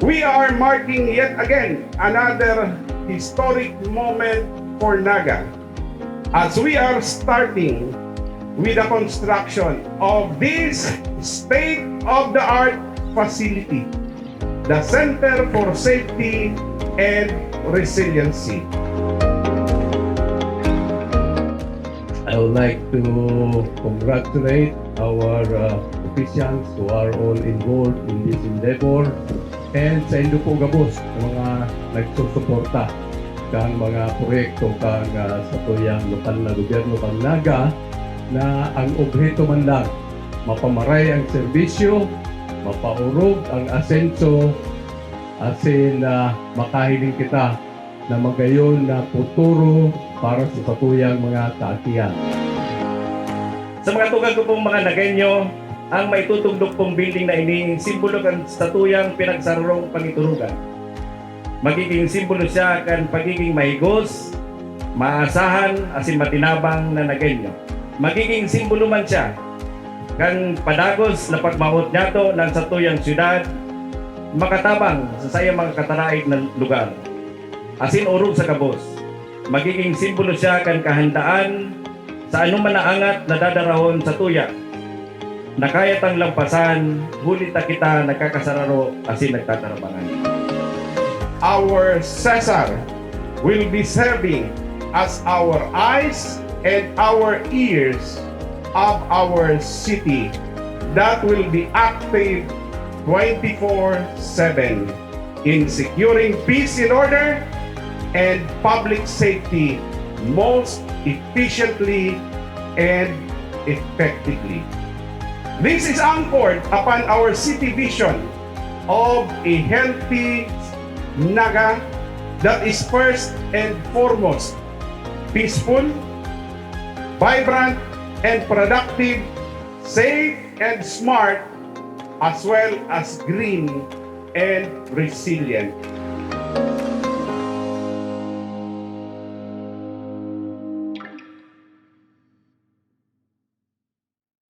We are marking yet again another historic moment for Naga as we are starting with the construction of this state-of-the-art facility, the Center for Safety and Resiliency. I would like to congratulate our officials who are all involved in this endeavor and sa inyo po gabos mga nagsusuporta kang mga proyekto kang satuyang lokal na gobyerno kang Naga na ang obheto man lang mapamaray ang serbisyo, mapaurog ang asenso, asin na makahiling kita na magayon na futuro para sa satuyang mga kaakihan. Sa mga tugang ko pong mga Nagenyo, ang may tutugdok pong building na ini, simbolo kan satuyang pinagsarong pangiturugan. Magiging simbolo siya kan pagiging mahigos, maasahan, asin matinabang na Nagenyo. Magiging simbolo man siya kan padagos na pagmaot niyato ng satuyang syudad, makatabang sa sayang mga kataraig na lugar. Asin urog sa kabos. Magiging simbolo siya kan kahandaan sa anuman na angat na dadarahon sa tuya. Nakayat ang lampasan, hulit na kita nagkakasararo asin nagtatarabangan. Our CESAR will be serving as our eyes and our ears of our city that will be active 24/7 in securing peace and order and public safety most efficiently and effectively. This is anchored upon our city vision of a healthy Naga that is first and foremost peaceful, vibrant, and productive, safe and smart, as well as green and resilient.